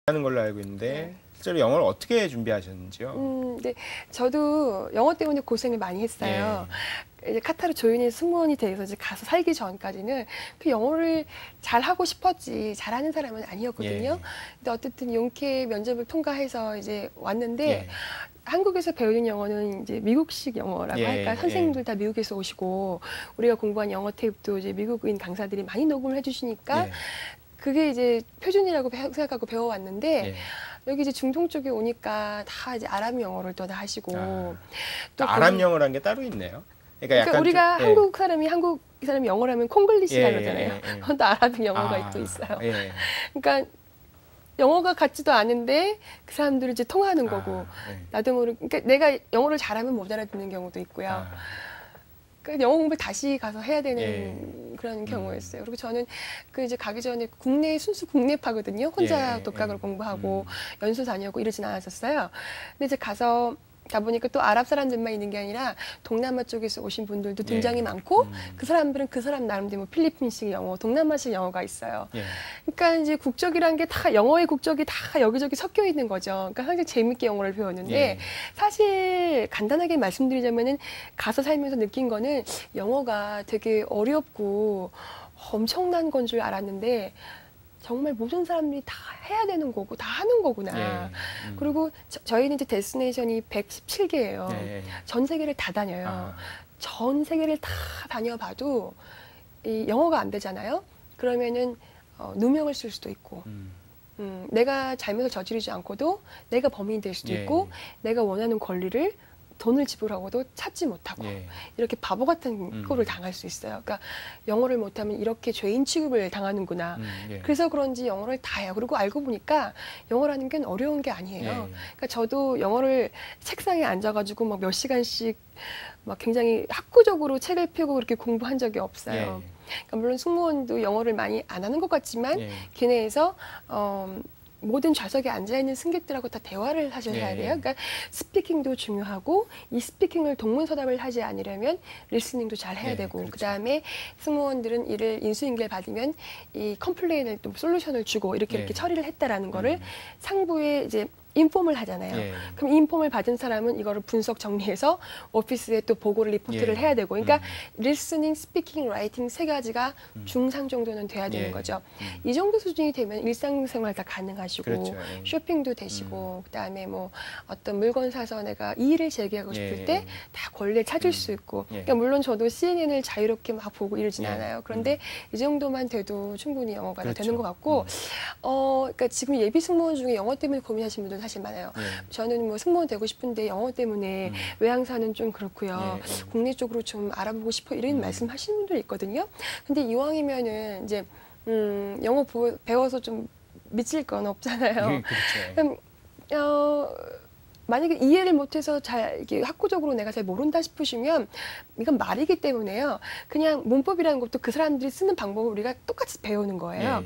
하는 걸로 알고 있는데 실제로 영어를 어떻게 준비하셨는지요? 네, 저도 영어 때문에 고생을 많이 했어요. 이제 카타르 조인의 승무원이 돼서 이제 가서 살기 전까지는 그 영어를 잘 하고 싶었지 잘하는 사람은 아니었거든요. 근데 어쨌든 용케 면접을 통과해서 이제 왔는데 한국에서 배우는 영어는 이제 미국식 영어라고 할까? 선생님들 다 미국에서 오시고 우리가 공부한 영어 테이프도 이제 미국인 강사들이 많이 녹음을 해주시니까 그게 이제 표준이라고 생각하고 배워왔는데 여기 이제 중동 쪽에 오니까 다 이제 아랍 영어를 또 다 하시고 또 아랍 영어라는 게 따로 있네요. 그러니까 약간 우리가 한국 사람이 영어를 하면 콩글리시라 그러잖아요. 또 아랍 영어가 또 있어요. 그러니까 영어가 같지도 않은데 그 사람들은 이제 통하는 거고 나도 모르게 그러니까 내가 영어를 잘하면 못 알아듣는 경우도 있고요. 그 영어 공부를 다시 가서 해야 되는 그런 경우였어요. 그리고 저는 그 이제 가기 전에 순수 국내파거든요. 혼자 독학을 공부하고 연수 다녀고 이러진 않았었어요. 근데 이제 가보니까 또 아랍 사람들만 있는 게 아니라 동남아 쪽에서 오신 분들도 굉장히 많고 그 사람들은 그 사람 나름대로 뭐 필리핀식 영어, 동남아식 영어가 있어요. 그러니까 이제 국적이란 게 다 영어의 국적이 다 여기저기 섞여 있는 거죠. 그러니까 상당히 재밌게 영어를 배웠는데 사실 간단하게 말씀드리자면은 가서 살면서 느낀 거는 영어가 되게 어렵고 엄청난 건 줄 알았는데 정말 모든 사람들이 다 해야 되는 거고 다 하는 거구나. 그리고 저희는 이제 데스티네이션이 117개예요. 전 세계를 다 다녀요. 전 세계를 다 다녀봐도 이 영어가 안 되잖아요. 그러면은 누명을 쓸 수도 있고 내가 잘못을 저지르지 않고도 내가 범인이 될 수도 있고 내가 원하는 권리를 돈을 지불하고도 찾지 못하고 이렇게 바보 같은 꼴을 당할 수 있어요. 그러니까 영어를 못하면 이렇게 죄인 취급을 당하는구나. 그래서 그런지 영어를 다 해요. 그리고 알고 보니까 영어라는 게 어려운 게 아니에요. 그러니까 저도 영어를 책상에 앉아가지고 막 몇 시간씩 막 굉장히 학구적으로 책을 펴고 그렇게 공부한 적이 없어요. 그러니까 물론 승무원도 영어를 많이 안 하는 것 같지만 기내에서 모든 좌석에 앉아있는 승객들하고 다 대화를 사실 해야 돼요. 그러니까 스피킹도 중요하고 이 스피킹을 동문서답을 하지 않으려면 리스닝도 잘 해야 되고 그다음에 승무원들은 이를 인수인계를 받으면 이 컴플레인을 또 솔루션을 주고 이렇게 처리를 했다라는 거를 상부에 이제 인폼을 하잖아요. 그럼 인폼을 받은 사람은 이거를 분석 정리해서 오피스에 또 보고를 리포트를 해야 되고 그러니까 리스닝, 스피킹, 라이팅 세 가지가 중상 정도는 돼야 되는 거죠. 이 정도 수준이 되면 일상생활 다 가능하시고 쇼핑도 되시고 그다음에 뭐 어떤 물건 사서 내가 이의를 제기하고 싶을 때 다 권리를 찾을 수 있고 그러니까 물론 저도 CNN을 자유롭게 막 보고 이러진 않아요. 그런데 이 정도만 돼도 충분히 영어가 되는 것 같고 그러니까 지금 예비 승무원 중에 영어 때문에 고민하시는 분들 사실 많아요. 저는 뭐 승무원 되고 싶은데 영어 때문에 외항사는 좀 그렇고요. 국내 쪽으로 좀 알아보고 싶어 이런 말씀하시는 분들이 있거든요. 근데 이왕이면은 이제 영어 배워서 좀 미칠 건 없잖아요. 그럼 만약에 이해를 못해서 잘 이게 학구적으로 내가 잘 모른다 싶으시면 이건 말이기 때문에요. 그냥 문법이라는 것도 그 사람들이 쓰는 방법을 우리가 똑같이 배우는 거예요.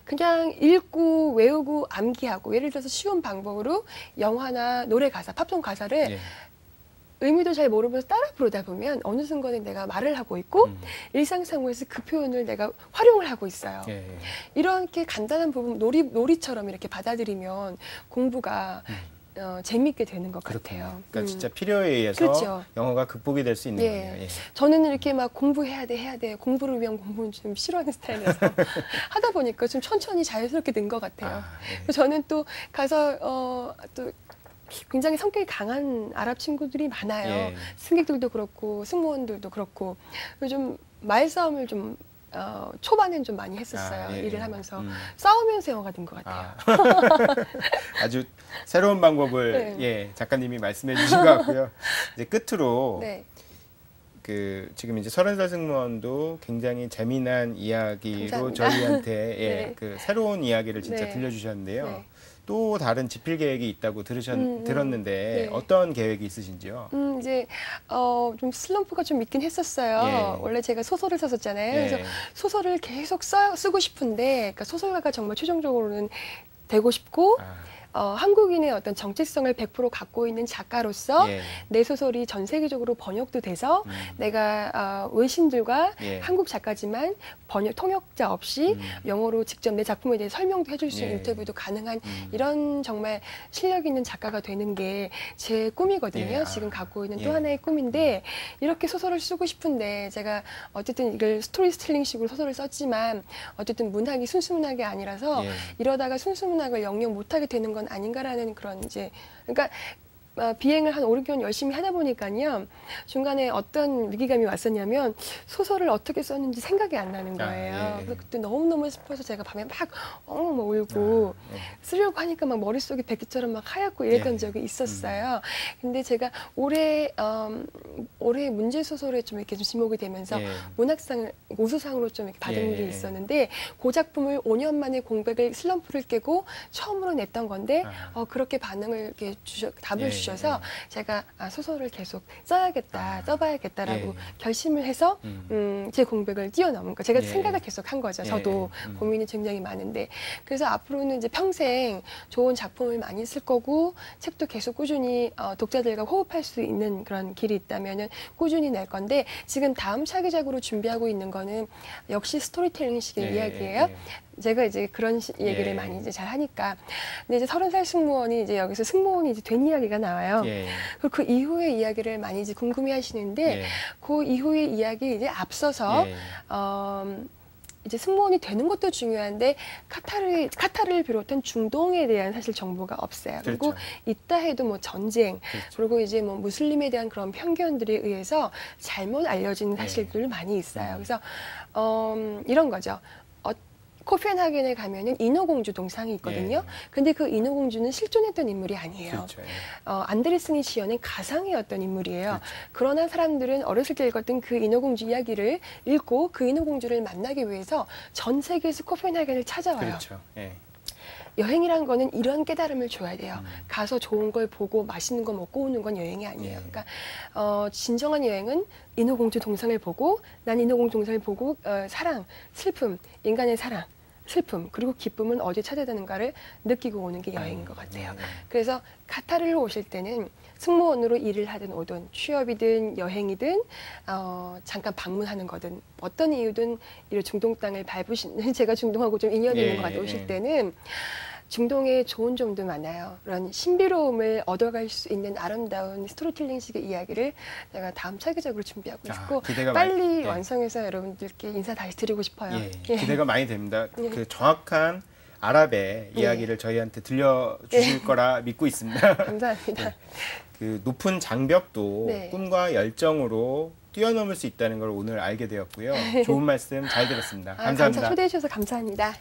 그냥 읽고 외우고 암기하고 예를 들어서 쉬운 방법으로 영화나 노래 가사, 팝송 가사를 의미도 잘 모르면서 따라 부르다 보면 어느 순간에 내가 말을 하고 있고 일상생활에서 그 표현을 내가 활용을 하고 있어요. 이렇게 간단한 부분 놀이처럼 이렇게 받아들이면 공부가 재밌게 되는 것 같아요. 그러니까 진짜 필요에 의해서 영어가 극복이 될 수 있는 거네요. 저는 이렇게 막 공부해야 돼. 공부를 위한 공부는 좀 싫어하는 스타일이라서 하다 보니까 좀 천천히 자연스럽게 된 것 같아요. 저는 또 가서 또 굉장히 성격이 강한 아랍 친구들이 많아요. 승객들도 그렇고 승무원들도 그렇고 좀 말싸움을 좀 초반엔 좀 많이 했었어요. 일을 하면서 싸우면서 영어가 된 것 같아요. 아주 새로운 방법을 작가님이 말씀해 주신 것 같고요. 이제 끝으로 그 지금 이제 30살 승무원도 굉장히 재미난 이야기로 감사합니다. 저희한테 그 새로운 이야기를 진짜 들려주셨는데요. 또 다른 집필 계획이 있다고 들었는데 어떤 계획이 있으신지요? 이제 좀 슬럼프가 좀 있긴 했었어요. 원래 제가 소설을 썼었잖아요. 그래서 소설을 계속 쓰고 싶은데 그러니까 소설가가 정말 최종적으로는 되고 싶고 한국인의 어떤 정체성을 100% 갖고 있는 작가로서 예. 내 소설이 전 세계적으로 번역도 돼서 내가 외신들과 예. 한국 작가지만 통역자 없이 영어로 직접 내 작품에 대해 설명도 해줄 수 있는 예. 인터뷰도 가능한 이런 정말 실력 있는 작가가 되는 게 제 꿈이거든요. 예. 지금 갖고 있는 예. 또 하나의 꿈인데 이렇게 소설을 쓰고 싶은데 제가 어쨌든 이걸 스토리텔링식으로 소설을 썼지만 어쨌든 문학이 순수문학이 아니라서 예. 이러다가 순수문학을 영영 못하게 되는 건 아닌가라는 그런 이제 그러니까 비행을 한 5, 6년 열심히 하다 보니까요. 중간에 어떤 위기감이 왔었냐면 소설을 어떻게 썼는지 생각이 안 나는 거예요. 예. 그래서 그때 너무너무 싶어서 제가 밤에 막 엉엉 울고 예. 쓰려고 하니까 막 머릿속이 백기처럼 막 하얗고 이랬던 예. 적이 있었어요. 근데 제가 올해 문제소설에 좀 이렇게 좀 지목이 되면서 예. 문학상을 우수상으로 좀 이렇게 받은 예. 게 있었는데 그 작품을 5년 만에 공백을 슬럼프를 깨고 처음으로 냈던 건데 그렇게 반응을 이렇게 답을 예. 주셔서 제가 소설을 계속 써야겠다, 써봐야겠다라고 결심을 해서 제 공백을 뛰어넘은 거. 제가 생각을 계속 한 거죠. 저도 고민이 굉장히 많은데 그래서 앞으로는 이제 평생 좋은 작품을 많이 쓸 거고 책도 계속 꾸준히 독자들과 호흡할 수 있는 그런 길이 있다면은 꾸준히 낼 건데 지금 다음 차기작으로 준비하고 있는 거는 역시 스토리텔링식의 이야기예요. 제가 이제 그런 얘기를 많이 이제 잘 하니까. 근데 이제 30살 승무원이 이제 여기서 승무원이 이제 된 이야기가 나와요. 그리고 그 이후의 이야기를 많이 이제 궁금해 하시는데 그 이후의 이야기 이제 앞서서 이제 승무원이 되는 것도 중요한데 카타르를 비롯한 중동에 대한 사실 정보가 없어요. 그렇죠. 그리고 있다 해도 뭐 전쟁 그렇죠. 그리고 이제 뭐 무슬림에 대한 그런 편견들에 의해서 잘못 알려진 사실들이 많이 있어요. 그래서 이런 거죠. 코피 앤 하겐에 가면은 인어공주 동상이 있거든요. 근데 그 인어공주는 실존했던 인물이 아니에요. 그렇죠. 안데르슨이 지어낸 가상의 어떤 인물이에요. 그렇죠. 그러나 사람들은 어렸을 때 읽었던 그 인어공주 이야기를 읽고 그 인어공주를 만나기 위해서 전 세계에서 코피 앤 하겐을 찾아와요. 그렇죠. 여행이란 거는 이런 깨달음을 줘야 돼요. 가서 좋은 걸 보고 맛있는 거 먹고 오는 건 여행이 아니에요. 그러니까 진정한 여행은 인어공주 동상을 보고 난 인어공주 동상을 보고 사랑, 슬픔, 인간의 사랑, 슬픔 그리고 기쁨은 어디에 찾아야 되는가를 느끼고 오는 게 여행인 것 같아요. 그래서 카타르로 오실 때는 승무원으로 일을 하든 오든 취업이든 여행이든 잠깐 방문하는 거든 어떤 이유든 이런 중동 땅을 밟으신 제가 중동하고 좀 인연이 있는 것 같아요. 오실 때는 중동에 좋은 점도 많아요. 그런 신비로움을 얻어갈 수 있는 아름다운 스토리텔링식의 이야기를 제가 다음 차기작으로 준비하고 있고 빨리 완성해서 여러분들께 인사 다시 드리고 싶어요. 기대가 많이 됩니다. 그 정확한 아랍의 이야기를 저희한테 들려주실 거라 믿고 있습니다. 감사합니다. 그 높은 장벽도 꿈과 열정으로 뛰어넘을 수 있다는 걸 오늘 알게 되었고요. 좋은 말씀 잘 들었습니다. 감사합니다. 초대해 주셔서 감사합니다.